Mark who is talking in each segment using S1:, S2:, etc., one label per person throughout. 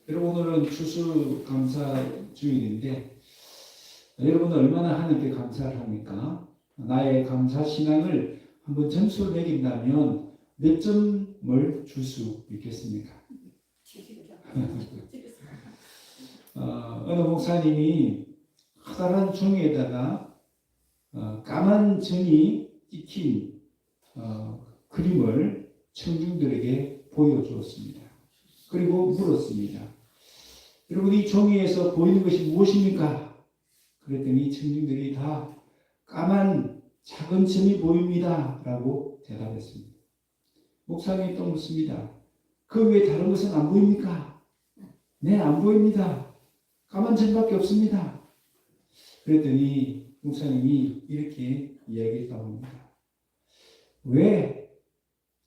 S1: 여러분 오늘은 추수감사 주일인데 여러분은 얼마나 하나님께 감사를 합니까? 나의 감사 신앙을 한번 점수를 매긴다면 몇 점을 줄 수 있겠습니까? 어느 목사님이 커다란 종이에다가 까만 점이 찍힌 그림을 청중들에게 보여주었습니다. 그리고 물었습니다. 여러분 이 종이에서 보이는 것이 무엇입니까? 그랬더니 청중들이 다 까만 작은 점이 보입니다 라고 대답했습니다. 목사님이 또 묻습니다. 그 외에 다른 것은 안 보입니까? 네, 안 보입니다. 까만 점밖에 없습니다. 그랬더니 목사님이 이렇게 이야기했다고 합니다. 왜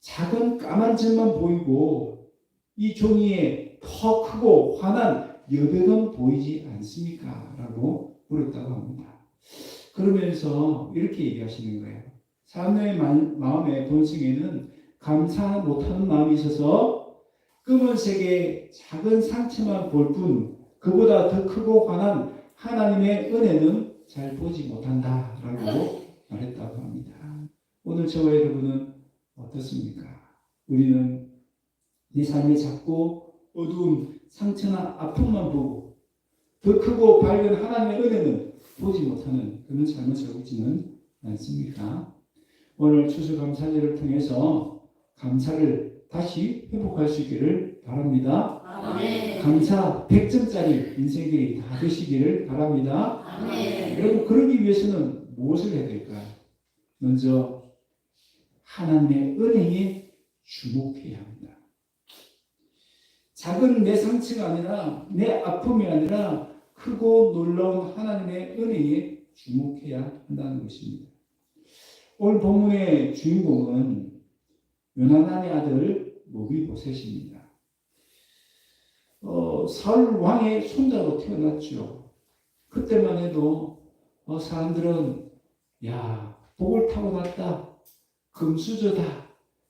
S1: 작은 까만 점만 보이고 이 종이에 더 크고 환한 여백은 보이지 않습니까? 라고 물었다고 합니다. 그러면서 이렇게 얘기하시는 거예요. 사람의 마음의 본성에는 감사 못하는 마음이 있어서 검은색의 작은 상처만 볼 뿐 그보다 더 크고 환한 하나님의 은혜는 잘 보지 못한다 라고 말했다고 합니다. 오늘 저와 여러분은 어떻습니까? 우리는 네 삶의 작고 어두운 상처나 아픔만 보고 더 크고 밝은 하나님의 은혜는 보지 못하는 그런 삶을 살고 있지는 않습니까? 오늘 추수감사절을 통해서 감사를 다시 회복할 수 있기를 바랍니다.
S2: 아멘.
S1: 감사 100점짜리 인생들이 다 되시기를 바랍니다.
S2: 아멘.
S1: 여러분 그러기 위해서는 무엇을 해야 될까요? 먼저 하나님의 은혜에 주목해야 합니다. 작은 내 상처가 아니라 내 아픔이 아니라 크고 놀라운 하나님의 은혜에 주목해야 한다는 것입니다. 오늘 본문의 주인공은 요나단의 아들 모비보셋입니다. 사울 왕의 손자로 태어났죠. 그때만 해도 사람들은 야 복을 타고났다, 금수저다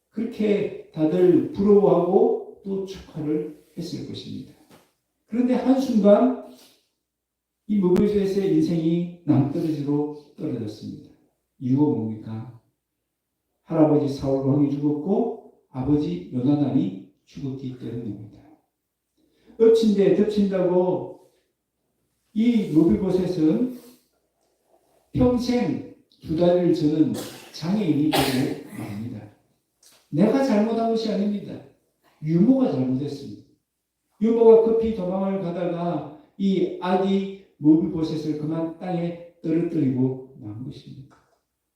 S1: 그렇게 다들 부러워하고 또 축하를 했을 것입니다. 그런데 한순간 이 모비보셋의 인생이 낭떠러지로 떨어졌습니다. 이유가 뭡니까? 할아버지 사울 왕이 죽었고 아버지 요나단이 죽었기 때문입니다. 엎친데 덮친다고 이 모비보셋은 평생 두 다리를 저는 장애인이 되고 맙니다. 내가 잘못한 것이 아닙니다. 유모가 잘못했습니다. 유모가 급히 도망을 가다가 이 아기 모비보셋을 그만 땅에 떨어뜨리고 난 것입니다.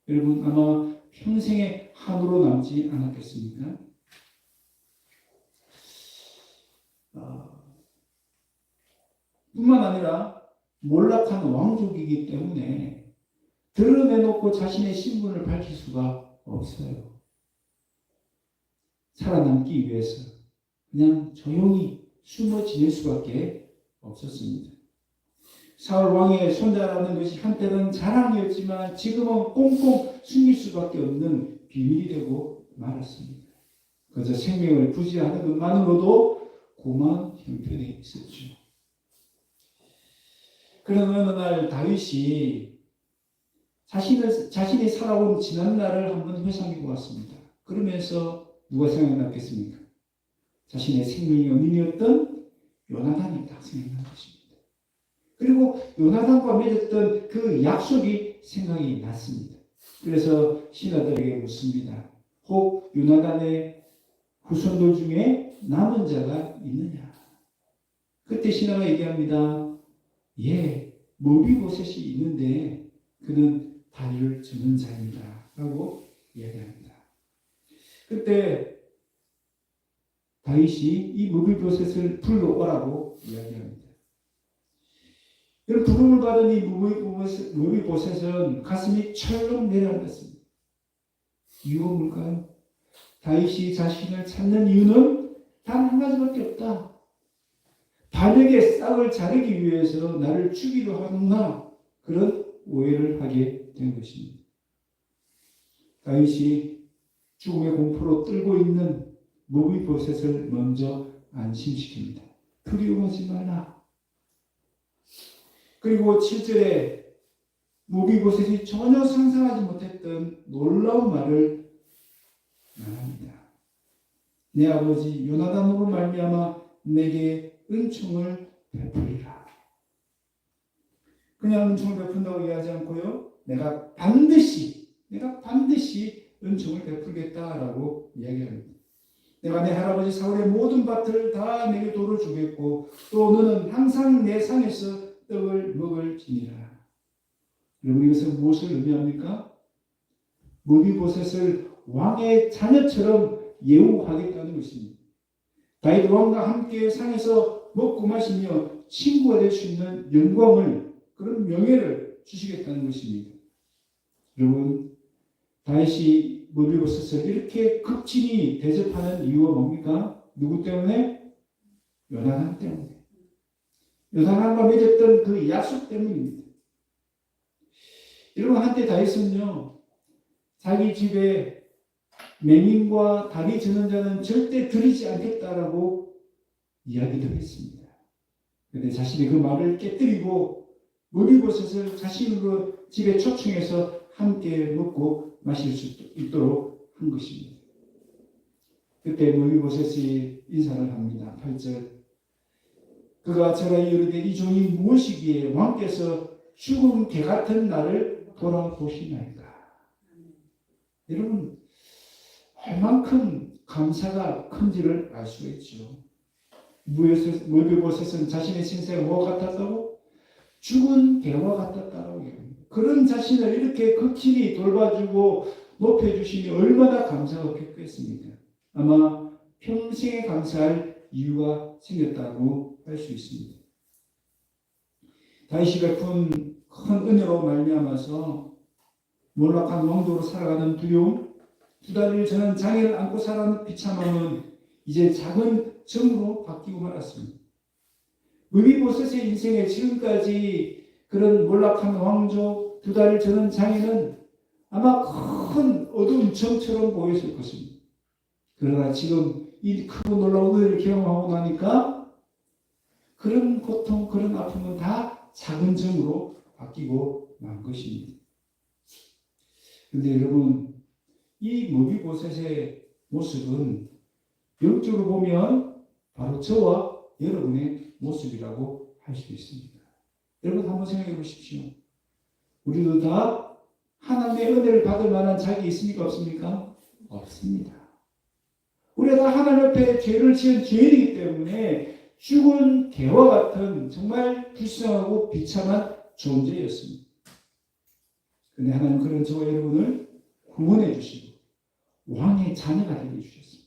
S1: 여러분 아마 평생의 한으로 남지 않았겠습니까? 뿐만 아니라 몰락한 왕족이기 때문에 드러내놓고 자신의 신분을 밝힐 수가 없어요. 살아남기 위해서 그냥 조용히 숨어 지낼 수밖에 없었습니다. 사울 왕의 손자라는 것이 한때는 자랑이었지만 지금은 꽁꽁 숨길 수밖에 없는 비밀이 되고 말았습니다. 그저 생명을 부지하는 것만으로도 고마운 형편에 있었죠. 그러나 어느 날 다윗이 자신이 살아온 지난날을 한번 회상해 보았습니다. 그러면서 누가 생각났겠습니까? 자신의 생명의 은인이었던 요나단이 딱 생각난 것입니다. 그리고 요나단과 맺었던 그 약속이 생각이 났습니다. 그래서 신하들에게 묻습니다. 혹 요나단의 후손들 중에 남은 자가 있느냐? 그때 신하가 얘기합니다. 예, 모비보셋이 있는데 그는 다리를 저는 자입니다. 라고 이야기합니다. 그때 다윗이 이 모비보셋을 불러오라고 이야기합니다. 이런 부름을 받은 이 모비보셋은 가슴이 철렁 내려앉았습니다. 이유가 뭘까요? 다윗이 자신을 찾는 이유는 단 한 가지밖에 없다. 반역의 싹을 자르기 위해서 나를 죽이려 하는구나. 그런 오해를 하게 된 것입니다. 다윗이 죽음의 공포로 떨고 있는 모비보셋을 먼저 안심시킵니다. 두려워하지 말라. 그리고 7절에 무비보셋이 전혀 상상하지 못했던 놀라운 말을 말합니다. 내 아버지 요나단으로 말미암아 내게 은총을 베풀리라. 그냥 은총을 베푼다고 이해하지 않고요, 내가 반드시 은총을 베풀겠다라고 이야기합니다. 내가 내 할아버지 사울의 모든 밭을 다 내게 도로 주겠고 또 너는 항상 내 상에서 떡을 먹을지니라. 여러분, 이것은 무엇을 의미합니까? 무비보셋을 왕의 자녀처럼 예우하겠다는 것입니다. 다윗 왕과 함께 상에서 먹고 마시며 친구가 될 수 있는 영광을, 그런 명예를 주시겠다는 것입니다. 여러분, 다윗이 무비보셋을 이렇게 극진히 대접하는 이유가 뭡니까? 누구 때문에? 요나단 때문에. 요나단과 맺었던 그 약속 때문입니다. 여러분, 한때 다윗은요, 자기 집에 맹인과 다리 저는 자는 절대 들이지 않겠다라고 이야기도 했습니다. 그런데 자신이 그 말을 깨뜨리고 무비보셋을 자신으로 집에 초청해서 함께 먹고 마실 수 있도록 한 것입니다. 그때 무비보셋이 인사를 합니다. 8절. 그가 저라에 이르되 이 종이 무엇이기에 왕께서 죽은 개 같은 나를 돌아보시나이까. 여러분, 얼만큼 감사가 큰지를 알 수가 있죠. 무비보셋은 자신의 신세가 뭐가 같았다고? 죽은 개와 같았다고 합니다. 그런 자신을 이렇게 극진히 돌봐주고 높여주시니 얼마나 감사가 깊겠습니까? 아마 평생에 감사할 이유가 생겼다고 할 수 있습니다. 다윗이 베푼 큰 은혜로 말미암아서 몰락한 왕도로 살아가는 두려움, 두 다리를 저는 장애를 안고 살아가는 비참함은 이제 작은 점으로 바뀌고 말았습니다. 무비보셋의 인생에 지금까지 그런 몰락한 왕조, 두 다리를 저는 장애는 아마 큰 어두운 점처럼 보였을 것입니다. 그러나 지금 이 크고 놀라운 은혜를 경험하고 나니까 그런 고통, 그런 아픔은 다 작은 점으로 바뀌고 만 것입니다. 그런데 여러분, 이 무비보셋의 모습은 영적으로 보면 바로 저와 여러분의 모습이라고 할 수 있습니다. 여러분 한번 생각해 보십시오. 우리도 다 하나님의 은혜를 받을 만한 자격이 있습니까? 없습니까? 없습니다. 우리가 다 하나님 앞에 죄를 지은 죄인이기 때문에 죽은 개와 같은 정말 불쌍하고 비참한 존재였습니다. 그런데 하나님 그런 저와 여러분을 구원해 주시고 왕의 자녀가 되게 해주셨습니다.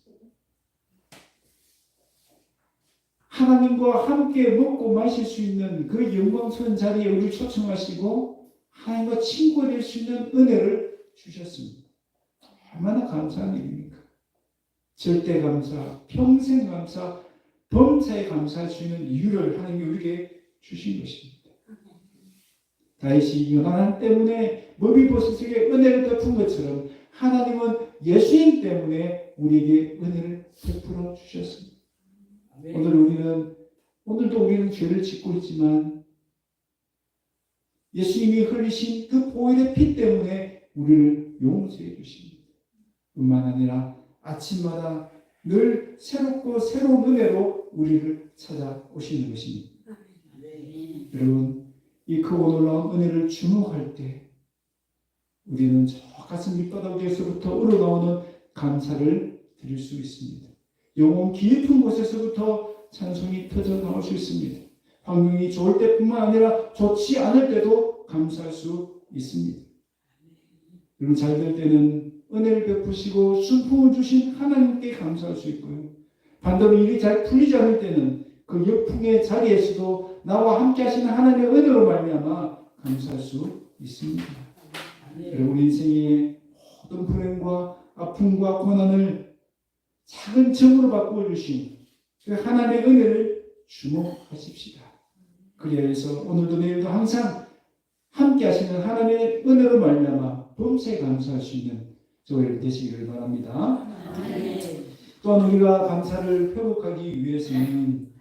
S1: 하나님과 함께 먹고 마실 수 있는 그 영광스러운 자리에 우리를 초청하시고 하나님과 친구가 될 수 있는 은혜를 주셨습니다. 얼마나 감사한 일입니까? 절대 감사, 평생 감사, 범사에 감사할 수 있는 이유를 하나님이 우리에게 주신 것입니다. 다윗이 요나단 때문에 무비보셋에게 은혜를 베푼 것처럼 하나님은 예수님 때문에 우리에게 은혜를 베풀어 주셨습니다. 오늘도 우리는 죄를 짓고 있지만 예수님이 흘리신 그 보혈의 피 때문에 우리를 용서해 주십니다. 뿐만 아니라 아침마다 늘 새롭고 새로운 은혜로 우리를 찾아오시는 것입니다. 여러분, 이 크고 놀라운 은혜를 주목할 때 우리는 저 가슴 밑바닥 위에서부터 우러나오는 감사를 드릴 수 있습니다. 영혼 깊은 곳에서부터 찬송이 터져 나올 수 있습니다. 환경이 좋을 때뿐만 아니라 좋지 않을 때도 감사할 수 있습니다. 여러분, 잘 될 때는 은혜를 베푸시고 순풍을 주신 하나님께 감사할 수 있고요. 반대로 일이 잘 풀리지 않을 때는 그 역풍의 자리에서도 나와 함께 하시는 하나님의 은혜로 말미암아 감사할 수 있습니다. 여러분 인생의 모든 불행과 아픔과 고난을 작은 점으로 바꾸어 주신 그 하나님의 은혜를 주목하십시다. 그래야 해서 오늘도 내일도 항상 함께 하시는 하나님의 은혜로 말미암아 범사에 감사할 수 있는 저희들 되시기를 바랍니다. 또한 우리가 감사를 회복하기 위해서는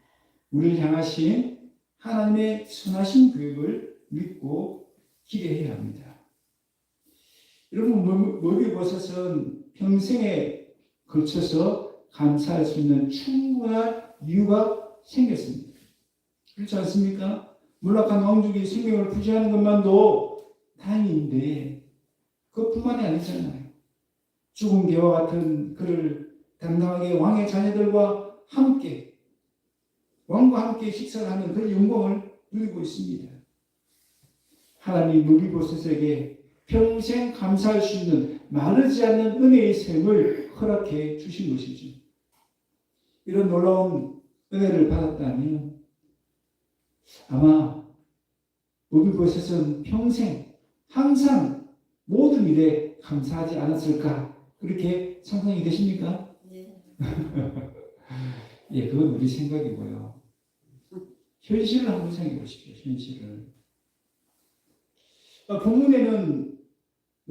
S1: 우리를 향하신 하나님의 선하신 계획을 믿고 기대해야 합니다. 여러분, 머리버섯은 평생에 걸쳐서 감사할 수 있는 충분한 이유가 생겼습니다. 그렇지 않습니까? 몰락한 왕족이 생명을 부지하는 것만도 다행인데 그것뿐만이 아니잖아요. 죽은 개와 같은 그를 당당하게 왕의 자녀들과 함께 왕과 함께 식사를 하는 그 영광을 누리고 있습니다. 하나님이 머리버섯에게 평생 감사할 수 있는 마르지 않는 은혜의 샘을 허락해 주신 것이죠. 이런 놀라운 은혜를 받았다면 아마 머리버섯은 평생 항상 모든 일에 감사하지 않았을까 그렇게 상상이 되십니까? 네. 예, 그건 우리 생각이고요. 현실을 한번 생각해 보십시오. 현실을. 본문에는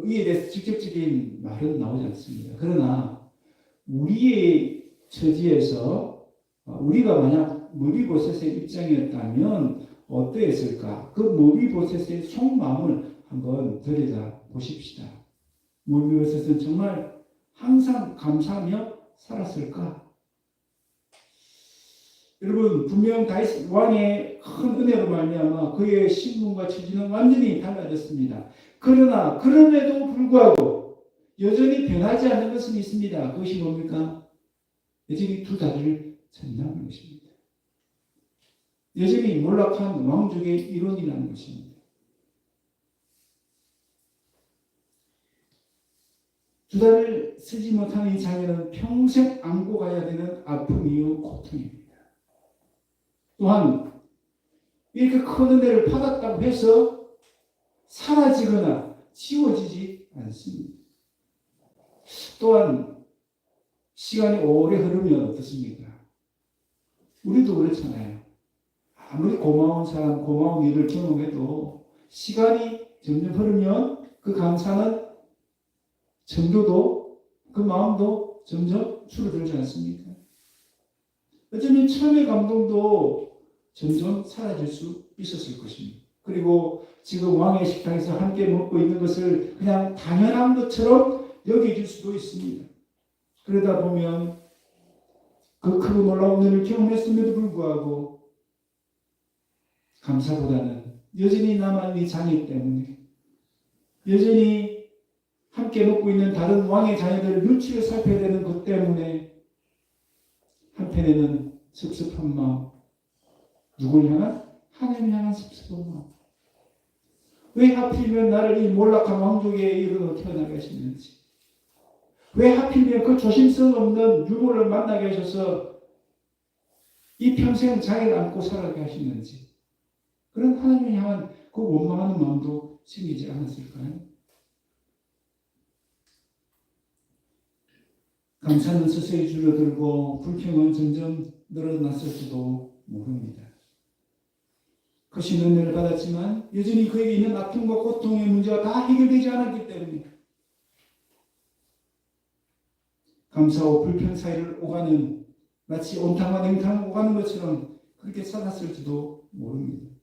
S1: 이에 대해서 직접적인 말은 나오지 않습니다. 그러나 우리의 처지에서 우리가 만약 머리버섯의 입장이었다면 어떠했을까? 그 머리버섯의 속마음을 한번 들여다 보십시다. 머리버섯은 정말 항상 감사하며 살았을까? 여러분, 분명 다윗 왕의 큰 은혜로 말미암아 그의 신분과 처지는 완전히 달라졌습니다. 그러나 그럼에도 불구하고 여전히 변하지 않는 것은 있습니다. 그것이 뭡니까? 여전히 두 다리를 찬양하는 것입니다. 여전히 몰락한 왕족의 일원이라는 것입니다. 두 다리를 쓰지 못하는 이 자녀는 평생 안고 가야 되는 아픔이요 고통입니다. 또한 이렇게 큰 은혜를 받았다고 해서 사라지거나 지워지지 않습니다. 또한 시간이 오래 흐르면 어떻습니까? 우리도 그렇잖아요. 아무리 고마운 사람, 고마운 일을 경험해도 시간이 점점 흐르면 그 감사는 정도도 그 마음도 점점 줄어들지 않습니까? 어쩌면 처음의 감동도 점점 사라질 수 있었을 것입니다. 그리고 지금 왕의 식탁에서 함께 먹고 있는 것을 그냥 당연한 것처럼 여겨질 수도 있습니다. 그러다 보면 그 크고 놀라운 은혜를 경험했음에도 불구하고 감사보다는 여전히 남아있는 장애 때문에 여전히 함께 먹고 있는 다른 왕의 자녀들을 눈치를 살펴야 되는 것 때문에 한편에는 섭섭한 마음, 누굴 향한? 하나님을 향한 섭섭한 마음. 왜 하필이면 나를 이 몰락한 왕족의 이름으로 태어나게 하시는지, 왜 하필이면 그 조심성 없는 유모를 만나게 하셔서 이 평생 장애를 안고 살아가게 하시는지, 그런 하나님을 향한 그 원망하는 마음도 생기지 않았을까요? 감사는 서서히 줄어들고 불평은 점점 늘어났을지도 모릅니다. 거신 은혜를 받았지만 여전히 그에게 있는 아픔과 고통의 문제가 다 해결되지 않았기 때문에 감사와 불평 사이를 오가는 마치 온탕과 냉탕을 오가는 것처럼 그렇게 살았을지도 모릅니다.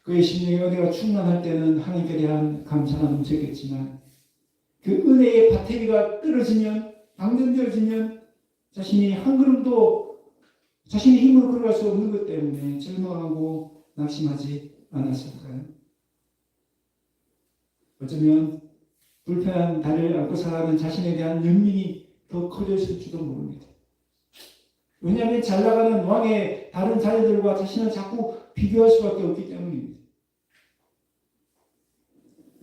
S1: 그의 심령의 은혜가 충만할 때는 하나님께 대한 감사가 넘쳤겠지만 그 은혜의 배터리가 떨어지면, 방전되어지면 자신이 한 걸음도 자신의 힘으로 걸어갈 수 없는 것 때문에 절망하고 낙심하지 않았을까요? 어쩌면 불편한 다리를 안고 살아가는 자신에 대한 연민이 더 커졌을지도 모릅니다. 왜냐하면 잘 나가는 왕의 다른 자녀들과 자신을 자꾸 비교할 수밖에 없기 때문입니다.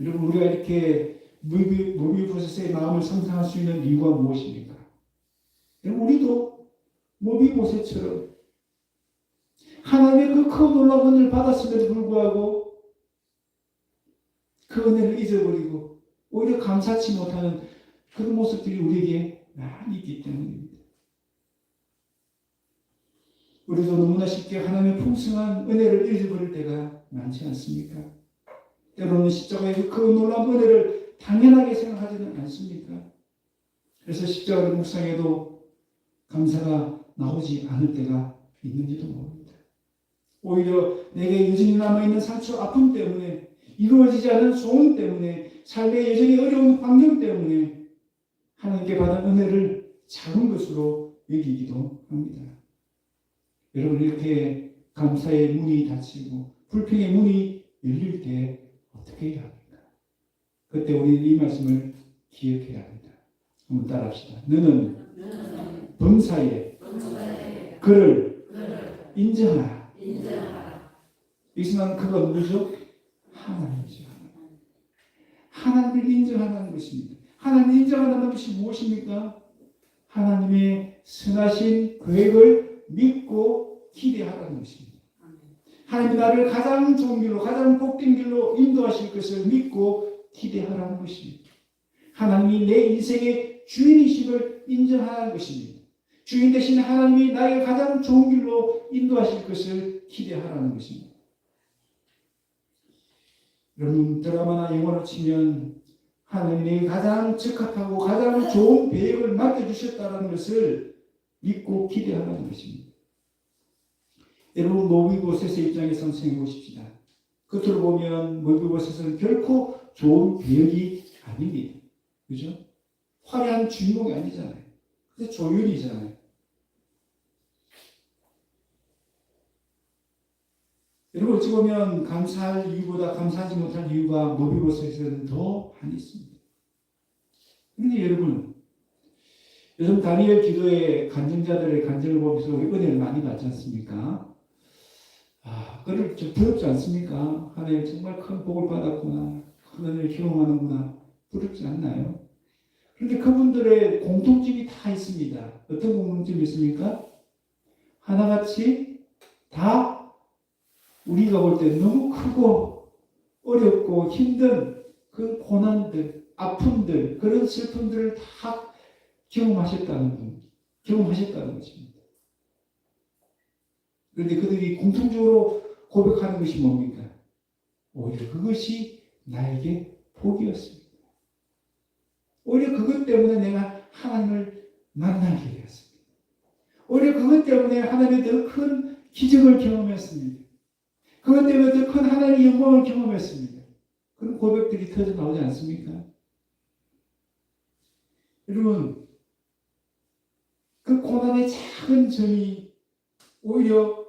S1: 여러분, 우리가 이렇게 머리버섯의 마음을 상상할 수 있는 이유가 무엇입니까? 우리도 머리버섯처럼 하나님의 그 큰 놀라운 은혜를 받았음에도 불구하고 그 은혜를 잊어버리고 오히려 감사치 못하는 그런 모습들이 우리에게 많이 있기 때문입니다. 우리도 너무나 쉽게 하나님의 풍성한 은혜를 잊어버릴 때가 많지 않습니까? 때로는 십자가의 그 놀라운 은혜를 당연하게 생각하지는 않습니까? 그래서 십자가를 묵상해도 감사가 나오지 않을 때가 있는지도 모릅니다. 오히려 내게 여전히 남아있는 상처, 아픔 때문에, 이루어지지 않은 소원 때문에, 삶의 여전히 어려운 환경 때문에 하나님께 받은 은혜를 작은 것으로 여기기도 합니다. 여러분, 이렇게 감사의 문이 닫히고 불평의 문이 열릴 때 어떻게 해야 합니까? 그때 우리는 이 말씀을 기억해야 합니다. 한번 따라합시다. 너는 범사에 그를 인정하라. 여기서 그가 누구죠? 하나님이죠. 하나님을 인정하는 것입니다. 하나님을 인정한다는 것이 무엇입니까? 하나님의 선하신 계획을 믿고 기대하라는 것입니다. 하나님이 나를 가장 좋은 길로, 가장 복된 길로 인도하실 것을 믿고 기대하라는 것입니다. 하나님이 내 인생의 주인이심을 인정하라는 것입니다. 주인 대신 하나님이 나에게 가장 좋은 길로 인도하실 것을 기대하라는 것입니다. 여러분, 드라마나 영화를 치면 하나님이 가장 적합하고 가장 좋은 계획을 맡겨주셨다는 것을 믿고 기대하라는 것입니다. 여러분, 모비보셋의 입장에서 생각해 보십시다. 겉으로 보면 모비보셋은 결코 좋은 계획이 아닙니다. 그죠? 화려한 주인공이 아니잖아요. 근데 조율이잖아요. 여러분, 어찌 보면 감사할 이유보다 감사하지 못할 이유가 모비보셋에는 더 많이 있습니다. 그런데 여러분, 요즘 다니엘 기도의 간증자들의 간증을 보면서 은혜를 많이 받지 않습니까? 그걸 좀 부럽지 않습니까? 하나님 정말 큰 복을 받았구나. 큰 은혜를 경험하는구나. 부럽지 않나요? 그런데 그분들의 공통점이 다 있습니다. 어떤 공통점이 있습니까? 하나같이 다 우리가 볼 때 너무 크고 어렵고 힘든 그 고난들, 아픔들, 그런 슬픔들을 다 경험하셨다는 것입니다. 그런데 그들이 공통적으로 고백하는 것이 뭡니까? 오히려 그것이 나에게 복이었습니다. 오히려 그것 때문에 내가 하나님을 만나게 되었습니다. 오히려 그것 때문에 하나님의 더 큰 기적을 경험했습니다. 그것 때문에 더 큰 하나님의 영광을 경험했습니다. 그런 고백들이 터져 나오지 않습니까? 여러분, 그 고난의 작은 점이 오히려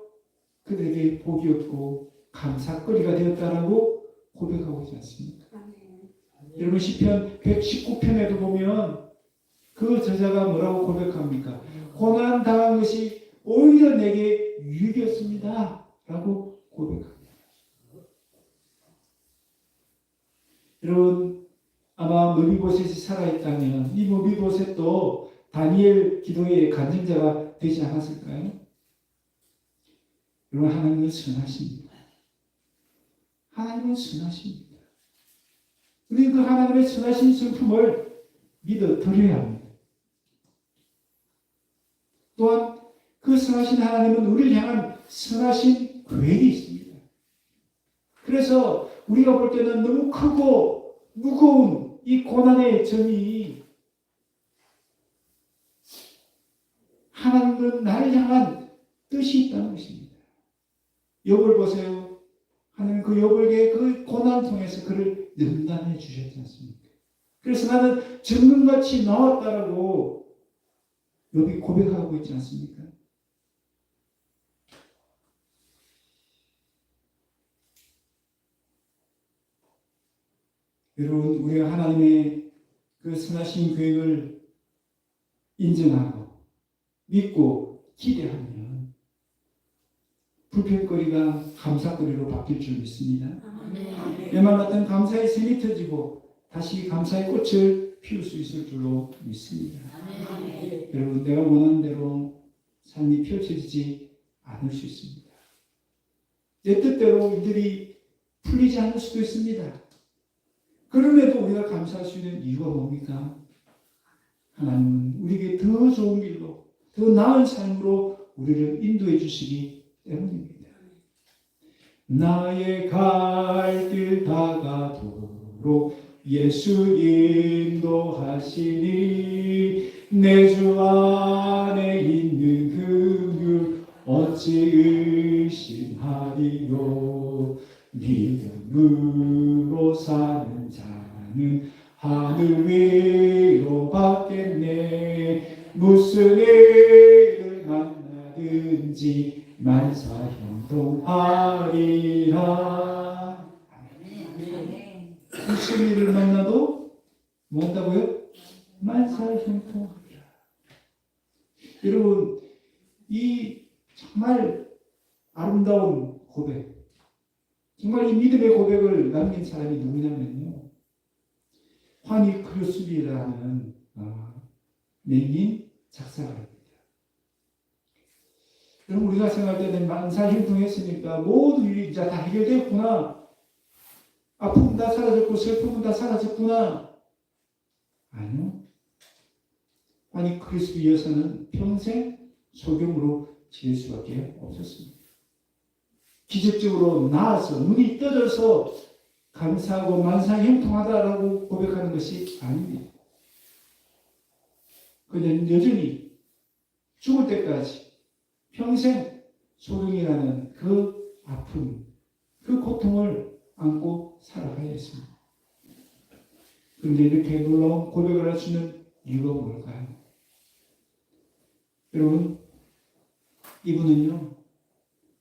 S1: 그들에게 복이었고 감사거리가 되었다라고 고백하고 있지 않습니까? 여러분, 시편 119편에도 보면 그 저자가 뭐라고 고백합니까? 고난 당한 것이 오히려 내게 유익이었습니다 라고 고백합니다. 여러분, 아마 모비보셋이 살아있다면 이 모비보셋도 다니엘 기도의 간증자가 되지 않았을까요? 여러분, 하나님은 선하십니다. 하나님은 선하십니다. 우리는 그 하나님의 선하신 성품을 믿어 드려야 합니다. 또한 그 선하신 하나님은 우리를 향한 선하신 계획이 있습니다. 그래서 우리가 볼 때는 너무 크고 무거운 이 고난의 점이 하나님은 나를 향한 뜻이 있다는 것입니다. 욥을 보세요. 하나님 그 욥에게 그 고난 통해서 그를 연단해 주셨지 않습니까? 그래서 나는 정금같이 나왔다라고 욥이 고백하고 있지 않습니까? 여러분, 우리가 하나님의 그 선하신 계획을 인정하고 믿고 기대하면 불평거리가 감사거리로 바뀔 줄 믿습니다. 메말랐던 감사의 샘이 터지고 다시 감사의 꽃을 피울 수 있을 줄로 믿습니다. 여러분, 내가 원하는 대로 삶이 펼쳐지지 않을 수 있습니다. 내 뜻대로 일들이 풀리지 않을 수도 있습니다. 그럼에도 우리가 감사할 수 있는 이유가 뭡니까? 하나님은 우리에게 더 좋은 길로, 더 나은 삶으로 우리를 인도해 주시기 때문입니다. 나의 갈 길 다가도록 예수 인도하시니 내 주 안에 있는 그 어찌 의심하리요. 믿음으로 사는 자는 하늘 위로 받겠네. 무슨 일을 만나든지 만사형통하리라. 무슨 일을 만나도 뭔다고요? 만사형통하리라. 여러분, 이 정말 아름다운 고백, 정말 이 믿음의 고백을 남긴 사람이 누구냐면요, 환희 크루스비라는 맹인 작사가입니다. 여러분, 우리가 생각할 때는 만사형통했으니까 모든 일이 이제 다 해결됐구나, 아픔은 다 사라졌고 슬픔은 다 사라졌구나. 아니요. 환희 크루스비 여사는 평생 소경으로 지낼 수밖에 없었습니다. 기적적으로 나아서 눈이 떠져서 감사하고 만사형통하다라고 고백하는 것이 아닙니다. 그는 여전히 죽을 때까지 평생 소경이라는 그 아픔, 그 고통을 안고 살아가야 했습니다. 그런데 이렇게 놀라운 고백을 할 수 있는 이유가 뭘까요? 여러분, 이분은요,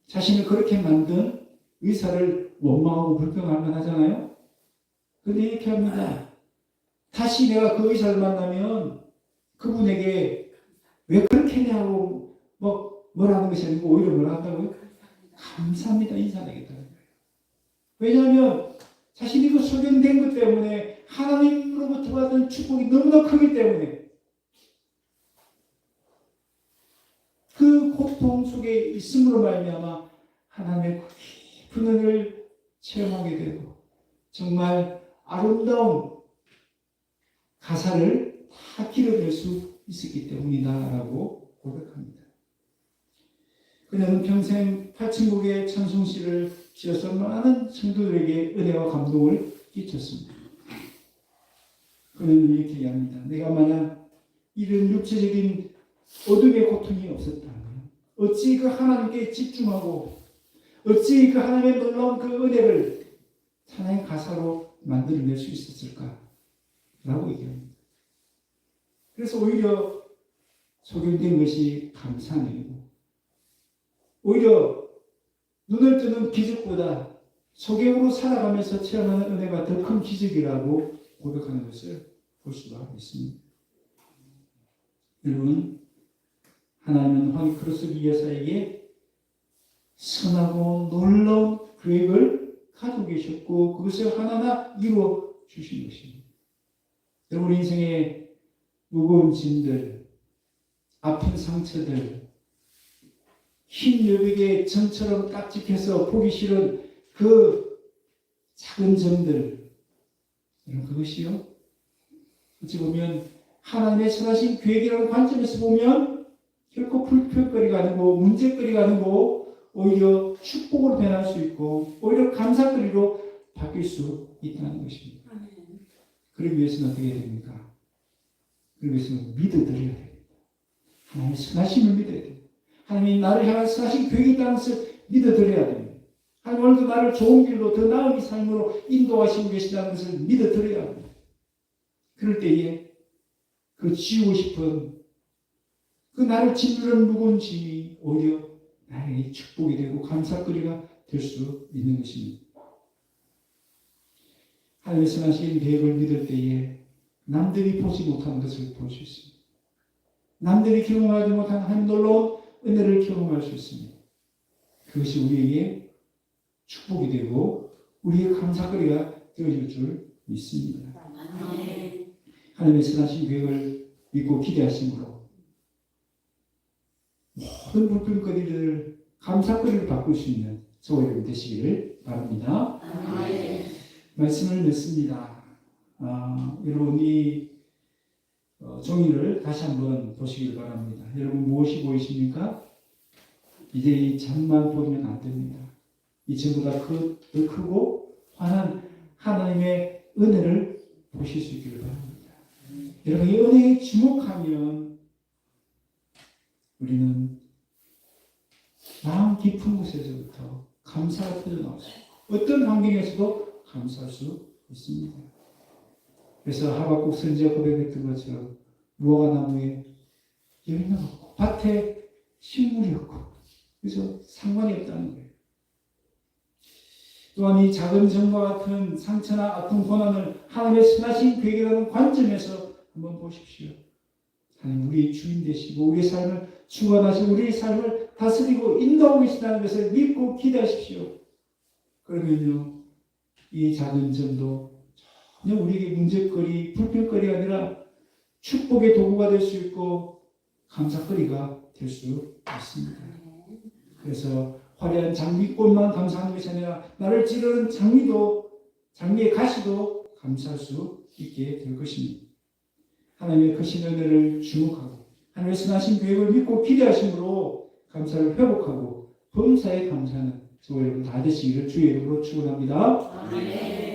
S1: 자신을 그렇게 만든 의사를 원망하고 불평할 만하잖아요. 그런데 이렇게 합니다. 다시 내가 그 의사를 만나면 그분에게 왜 그렇게 했냐고 뭐라는 것이 아니고 오히려 뭐라 한다고요? 감사합니다 인사하겠다는 거예요. 왜냐하면 자신이 그 소경된 것 때문에 하나님으로부터 받은 축복이 너무나 크기 때문에 그 고통 속에 있음으로 말미암아 하나님의 깊은 은혜를 체험하게 되고 정말 아름다운 가사를 다 길어낼 수 있었기 때문이다라고 고백합니다. 그녀는 평생 팔천국의 찬송시를 지어서 많은 성도들에게 은혜와 감동을 끼쳤습니다. 그녀는 이렇게 얘기합니다. 내가 만약 이런 육체적인 어둠의 고통이 없었다면 어찌 그 하나님께 집중하고 어찌 그 하나님의 놀라운 그 은혜를 찬양의 가사로 만들어낼 수 있었을까? 라고 얘기합니다. 그래서 오히려 소경된 것이 감사한 일이고 오히려 눈을 뜨는 기적보다 소경으로 살아가면서 체험하는 은혜가 더 큰 기적이라고 고백하는 것을 볼 수가 있습니다. 여러분, 하나님은 환희 크루스비 여사에게 선하고 놀라운 계획을 가지고 계셨고 그것을 하나하나 이루어 주신 것입니다. 여러분 인생의 무거운 짐들, 아픈 상처들, 흰 여백에 전처럼 깜찍해서 보기 싫은 그 작은 점들, 그것이요, 어찌 보면 하나님의 선하신 계획이라는 관점에서 보면 결코 불평거리가 아니고 문제거리가 아니고 오히려 축복으로 변할 수 있고 오히려 감사거리로 바뀔 수 있다는 것입니다. 그러기 위해서는 어떻게 해야 됩니까? 그러기 위해서는 믿어드려야 됩니다. 하나님의 선하심을 믿어야 됩니다. 하나님이 나를 향한 선하신 계획이 있다는 것을 믿어드려야 됩니다. 하나님 오늘도 나를 좋은 길로 더 나은 삶으로 인도하시고 계시다는 것을 믿어드려야 합니다. 그럴 때에 그 지우고 싶은 그 나를 짓누르는 무거운 짐이 오히려 나에게 축복이 되고 감사거리가 될 수 있는 것입니다. 하나님의 선하신 계획을 믿을 때에 남들이 보지 못한 것을 볼 수 있습니다. 남들이 경험하지 못한 하나님 놀라운 은혜를 경험할 수 있습니다. 그것이 우리에게 축복이 되고 우리의 감사거리가 되어질 줄 믿습니다. 하나님의 선하신 계획을 믿고 기대하심으로 모든 불평거리를 감사거리를 바꿀 수 있는 저와 여러분 되시기를 바랍니다. 말씀을 맺습니다. 여러분 이 종이를 다시 한번 보시길 바랍니다. 여러분 무엇이 보이십니까? 이제 이 점만 보면 안 됩니다. 이 점보다 더 크고 환한 하나님의 은혜를 보실 수 있기를 바랍니다. 여러분 이 은혜에 주목하면 우리는 마음 깊은 곳에서부터 감사가 터져나올 수 있고 어떤 환경에서도 감사할 수 있습니다. 그래서 하박국 선지자 고백했던 것처럼 무화과 나무에 열매가 없고 밭에 식물이 없고 그래서 상관이 없다는 거예요. 또한 이 작은 점과 같은 상처나 아픈 고난을 하나님의 선하신 계획이라는 관점에서 한번 보십시오. 하나님 우리의 주인 되시고 우리의 삶을 주관하시고 우리의 삶을 다스리고 인도하고 계시다는 것을 믿고 기대하십시오. 그러면요 이 작은 점도 전혀 우리에게 문제거리, 불평거리가 아니라 축복의 도구가 될 수 있고 감사거리가 될 수 있습니다. 그래서 화려한 장미꽃만 감사하는 것이 아니라 나를 찌르는 장미의 가시도 감사할 수 있게 될 것입니다. 하나님의 크신 은혜를 주목하고 하나님의 선하신 계획을 믿고 기대하심으로 감사를 회복하고 범사에 감사하는 저와 여러분 다 되시기를 주의 이름으로 축원합니다.
S2: 아멘.